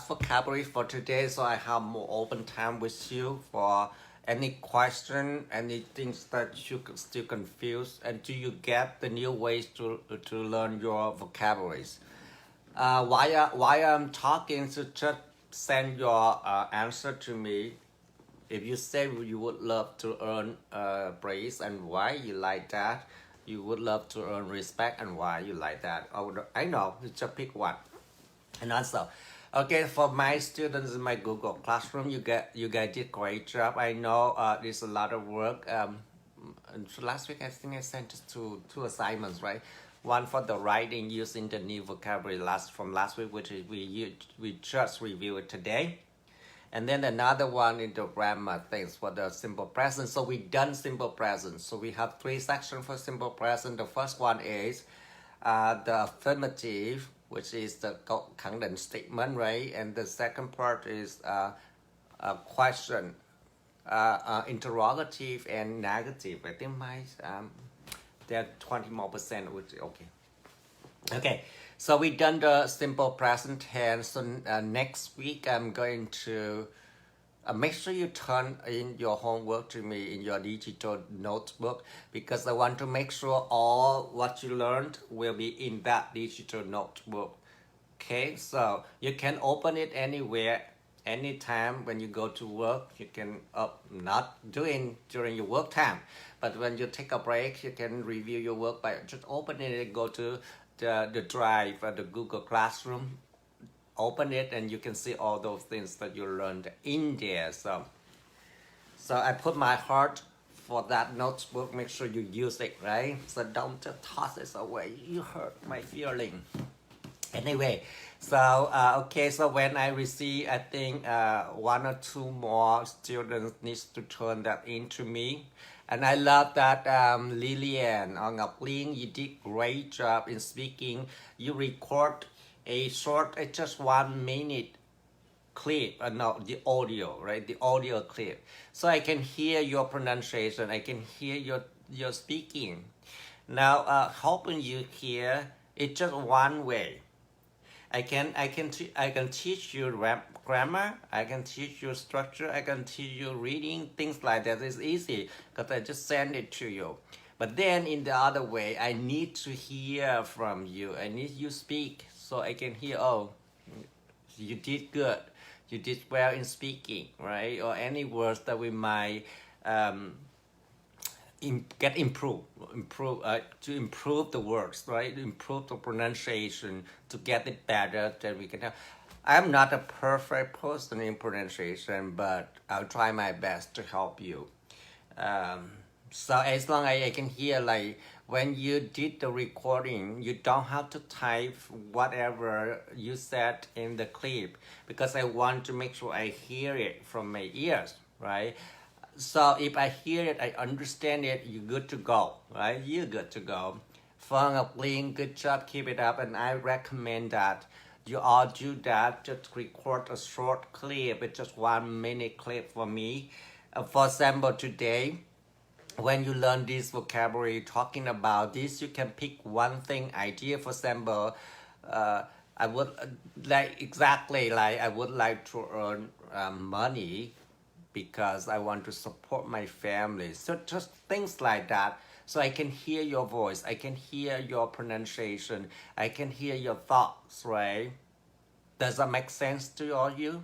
vocabulary for today. So I have more open time with you for any question, any things that you still confused, and do you get the new ways to learn your vocabularies? While I'm talking, so just send your answer to me. If you say you would love to earn praise and why you like that, you would love to earn respect and why you like that. I know, you just pick one. And also, okay, for my students in my Google Classroom, you guys did great job. I know there's a lot of work. Last week I think I sent two assignments, right? One for the writing using the new vocabulary from last week, which is we just reviewed today. And then another one in the grammar things for the simple present. So we done simple present. So we have 3 sections for simple present. The first one is the affirmative, which is the khẳng định statement, right? And the second part is a question, interrogative and negative. I think there are 20 more percent, which okay. Okay, so we done the simple present tense. So next week I'm going to Make sure you turn in your homework to me in your digital notebook because I want to make sure all what you learned will be in that digital notebook. Okay, so you can open it anywhere, anytime when you go to work. You can not doing during your work time, but when you take a break, you can review your work by just opening it and go to the Drive or the Google Classroom. Open it and you can see all those things that you learned in there. So I put my heart for that notebook. Make sure you use it, right? So don't just toss it away. You hurt my feeling. Anyway, so okay, so when I receive, I think one or two more students needs to turn that into me. And I love that Lillian or Ngọc Linh, you did great job in speaking. You record a short, just 1 minute clip, no, the audio, right? The audio clip. So I can hear your pronunciation. I can hear your speaking. Now, helping you here, it's just one way. I can teach you grammar. I can teach you structure. I can teach you reading, things like that. It's easy because I just send it to you. But then in the other way, I need to hear from you. I need you speak so I can hear. Oh, you did good. You did well in speaking, right? Or any words that we might get improve to improve the words, right? Improve the pronunciation to get it better. Then we can have. I'm not a perfect person in pronunciation, but I'll try my best to help you. So as long as I can hear, like when you did the recording, you don't have to type whatever you said in the clip because I want to make sure I hear it from my ears, right? So if I hear it, I understand it, you're good to go, right? You're good to go. Phương Ngọc Linh, good job, keep it up. And I recommend that you all do that. Just record a short clip. It's just 1 minute clip for me. For example, today, when you learn this vocabulary, talking about this, you can pick one thing, idea. For example, I would I would like to earn money because I want to support my family. So just things like that. So I can hear your voice. I can hear your pronunciation. I can hear your thoughts, right? Does that make sense to all you?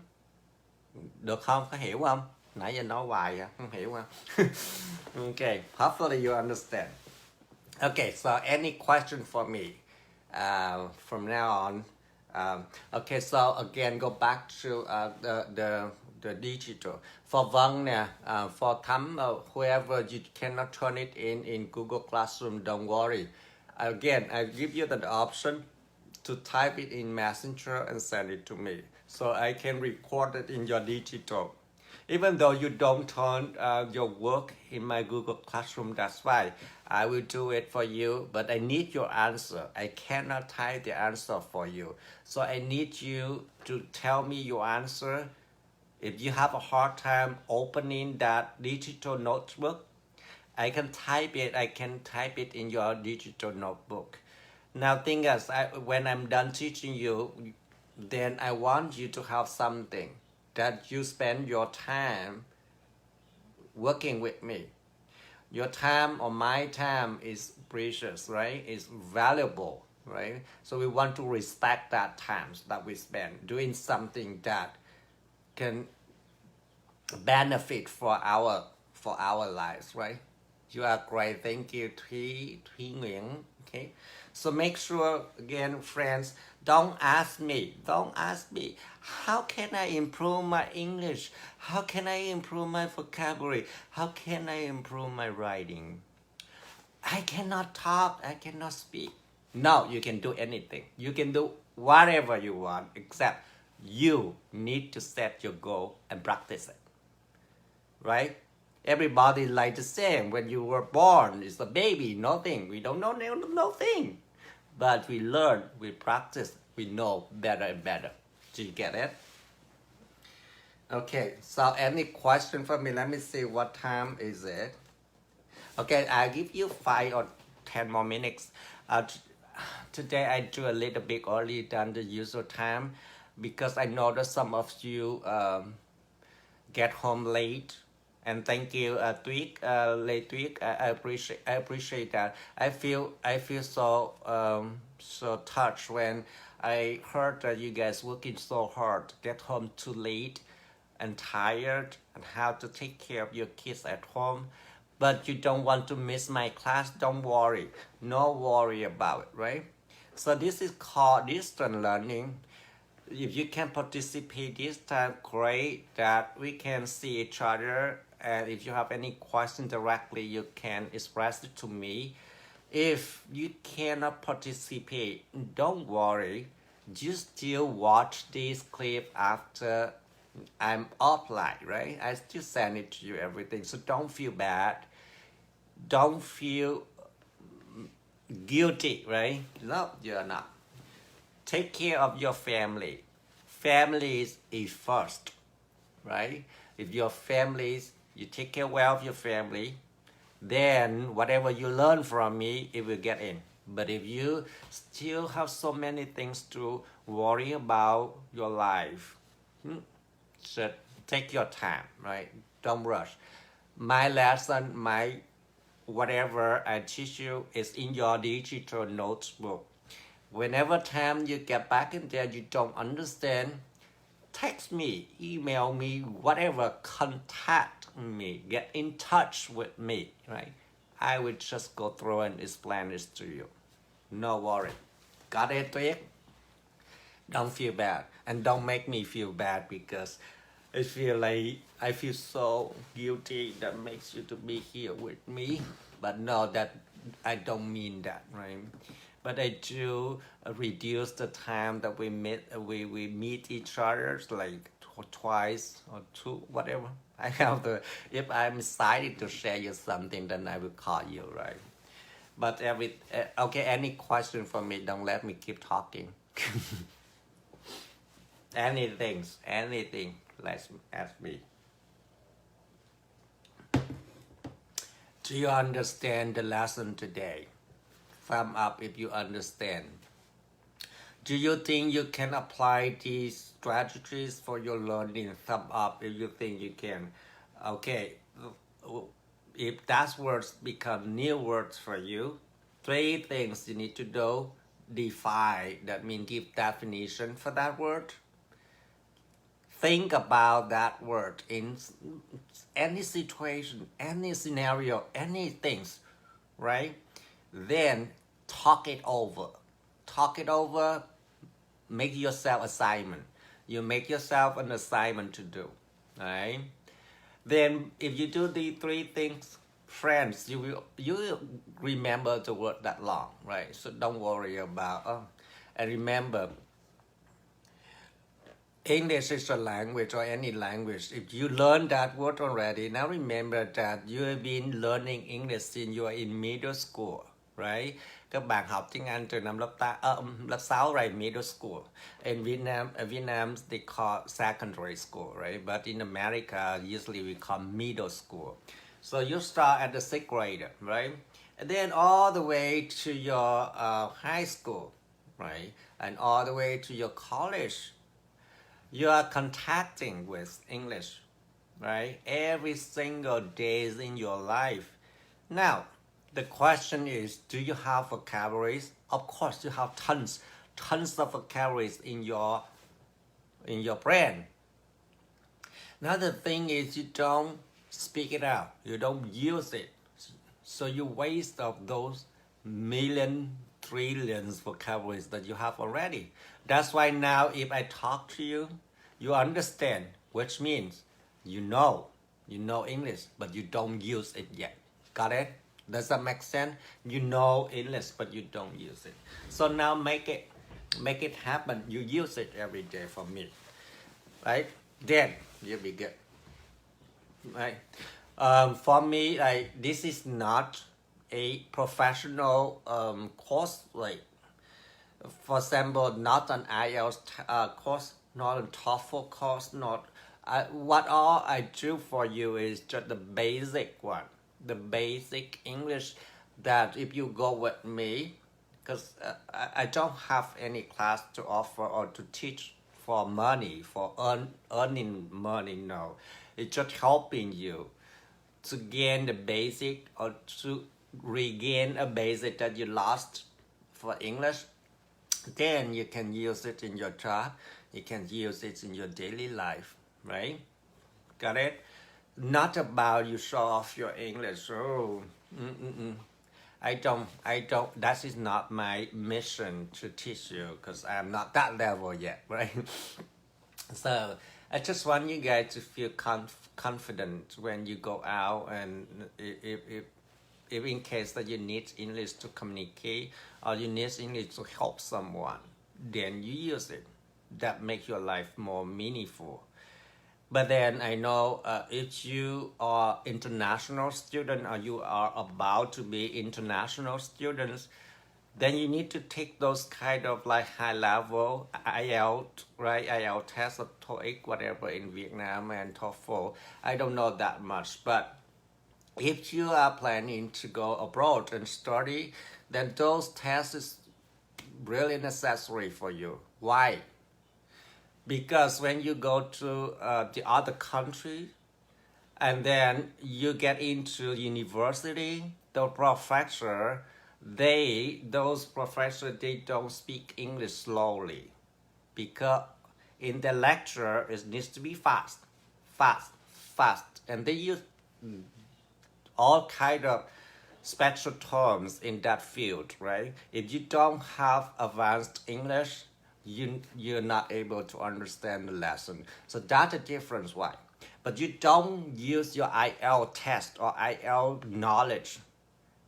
Được không? Có hiểu không? Nãy giờ nói hoài à? Không hiểu không? Okay, hopefully you understand. Okay, so any question for me from now on? Okay, so again, go back to the digital. For Vân nè, for Thắm, whoever you cannot turn it in Google Classroom, don't worry. Again, I give you the option to type it in Messenger and send it to me. So I can record it in your digital. Even though you don't turn your work in my Google Classroom, that's why I will do it for you. But I need your answer. I cannot type the answer for you. So I need you to tell me your answer. If you have a hard time opening that digital notebook, I can type it in your digital notebook. Now, thing is, when I'm done teaching you, then I want you to have something that you spend your time working with me. Your time or my time is precious, right? It's valuable, right? So we want to respect that time that we spend doing something that can benefit for our lives, right? You are great. Thank you, Thuy Nguyen. Okay. So make sure, again, friends, don't ask me, how can I improve my English? How can I improve my vocabulary? How can I improve my writing? I cannot talk, I cannot speak. No, you can do anything. You can do whatever you want, except you need to set your goal and practice it. Right? Everybody like the same. When you were born, it's a baby, nothing. We don't know nothing. But we learn, we practice, we know better and better. Do you get it? Okay, so any question for me? Let me see, what time is it? Okay, I'll give you 5 or 10 more minutes. Today I do a little bit early than the usual time because I know that some of you get home late. And thank you, Tuyết, Lê Tuyết. I appreciate that. I feel so so touched when I heard that you guys working so hard to get home too late and tired and how to take care of your kids at home. But you don't want to miss my class. Don't worry. No worry about it, right? So this is called distance learning. If you can participate this time, great, that we can see each other. And if you have any question directly, you can express it to me. If you cannot participate, don't worry. Just still watch this clip after I'm offline, right? I still send it to you everything. So don't feel bad. Don't feel guilty, right? No, you're not. Take care of your family. Family is first, right? If your families, you take care well of your family, then whatever you learn from me, it will get in. But if you still have so many things to worry about your life, so take your time, right? Don't rush. My lesson, my whatever I teach you is in your digital notebook. Whenever time you get back in there, you don't understand, text me, email me, whatever, contact me, get in touch with me, right? I will just go through and explain this to you. No worry. Got it, Tuyết? Don't feel bad. And don't make me feel bad because I feel so guilty that makes you to be here with me. But no, that I don't mean that, right? But I do reduce the time that we meet each other, like twice or two, whatever. I have to, if I'm excited to share you something, then I will call you, right? But okay, any question for me, don't let me keep talking. anything, let's ask me. Do you understand the lesson today? Thumb up if you understand. Do you think you can apply these strategies for your learning? Thumb up if you think you can. Okay, if that words become new words for you, 3 things you need to do. Define, that means give definition for that word. Think about that word in any situation, any scenario, any things, right? Then talk it over. Make yourself assignment. You make yourself an assignment to do, right? Then if you do these 3 things, friends, you will remember the word that long, right? So don't worry about and remember, English is a language or any language. If you learn that word already, now remember that you have been learning English since you are in middle school, right? Các bạn học tiếng Anh từ năm lớp 6, right? Middle school. In Vietnam, they call secondary school, right? But in America, usually we call middle school. So you start at the 6th grade, right? And then all the way to your high school, right? And all the way to your college. You are contacting with English, right? Every single day in your life. Now, the question is, do you have vocabularies? Of course, you have tons of vocabularies in your brain. Now the thing is, you don't speak it out. You don't use it. So you waste of those trillions vocabularies that you have already. That's why now if I talk to you, you understand, which means you know English, but you don't use it yet. Got it? Does that make sense? You know English, but you don't use it. So now make it happen. You use it every day for me, right? Then you'll be good, right? For me, this is not a professional course, like for example, not an IELTS course, not a TOEFL course, what all I do for you is just the basic one, the basic English that if you go with me, because I don't have any class to offer or to teach for money, for earning money. No, it's just helping you to gain the basic or to regain a basic that you lost for English. Then you can use it in your job. You can use it in your daily life, right? Got it? Not about you show off your English. Oh, I don't, that is not my mission to teach you because I'm not that level yet, right? So I just want you guys to feel confident when you go out, and if in case that you need English to communicate or you need English to help someone, then you use it. That makes your life more meaningful. But then I know if you are international student or you are about to be international students, then you need to take those kind of like high level IELTS, right? IELTS test or TOEIC, whatever in Vietnam, and TOEFL. I don't know that much, but if you are planning to go abroad and study, then those tests is really necessary for you. Why? Because when you go to the other country and then you get into university, the professor, those professors, they don't speak English slowly, because in the lecture it needs to be fast, and they use all kind of special terms in that field, right? If you don't have advanced English, you're not able to understand the lesson. So that's the difference why. But you don't use your IELTS test or IELTS knowledge,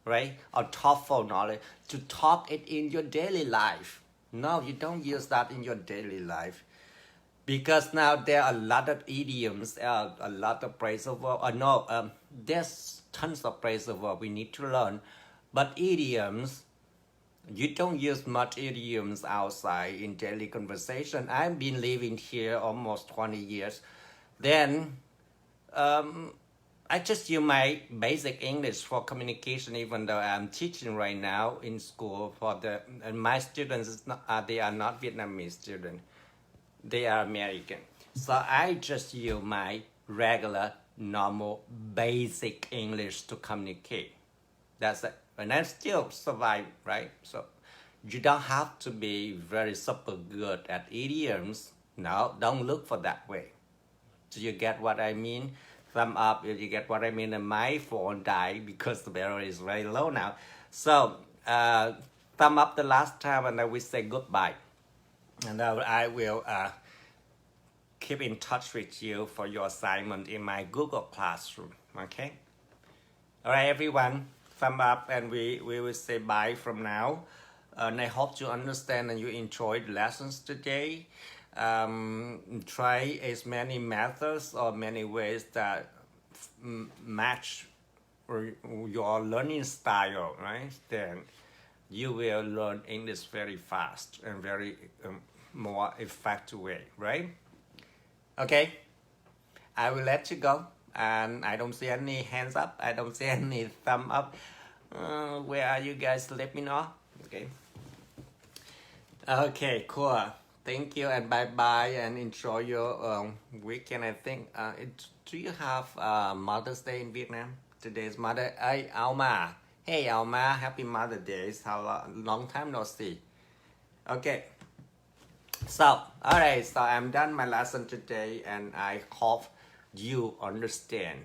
right? Or TOEFL knowledge to talk it in your daily life. No, you don't use that in your daily life. Because now there are a lot of idioms, a lot of phrasal verb. There's tons of phrasal verb we need to learn. But idioms, you don't use much idioms outside in daily conversation. I've been living here almost 20 years. Then I just use my basic English for communication, even though I'm teaching right now in school and my students, they are not Vietnamese students. They are American. So I just use my regular, normal, basic English to communicate. That's it. And I still survive, right? So you don't have to be very super good at idioms. No, don't look for that way. Do you get what I mean? Thumb up if you get what I mean. And my phone died because the battery is very low now. So thumb up the last time and I will say goodbye. And I will keep in touch with you for your assignment in my Google Classroom, okay? All right, everyone, thumb up, and we will say bye from now. And I hope you understand and you enjoyed the lessons today. Try as many methods or many ways that match your learning style, right? Then you will learn English very fast and very more effective way, right? Okay, I will let you go. And I don't see any hands up. I don't see any thumb up. Where are you guys? Let me know. Okay. Okay, cool. Thank you and bye-bye, and enjoy your weekend. I think, do you have Mother's Day in Vietnam? Today's Mother. Hey, Alma. Hey, Alma. Happy Mother's Day. How long time no see. Okay. So, all right. So I'm done my lesson today, and I hope you understand.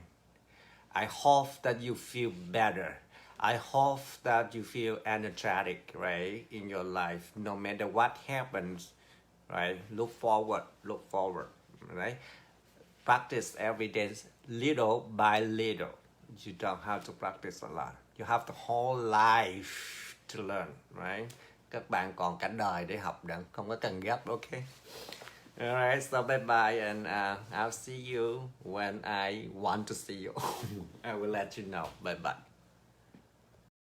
I hope that you feel better. I hope that you feel energetic, right, in your life. No matter what happens, right? Look forward, right? Practice every day, little by little. You don't have to practice a lot. You have the whole life to learn, right? Các bạn còn cả đời để học đặng, không có cần gấp, okay? Alright, so bye bye, and I'll see you when I want to see you. I will let you know. Bye bye.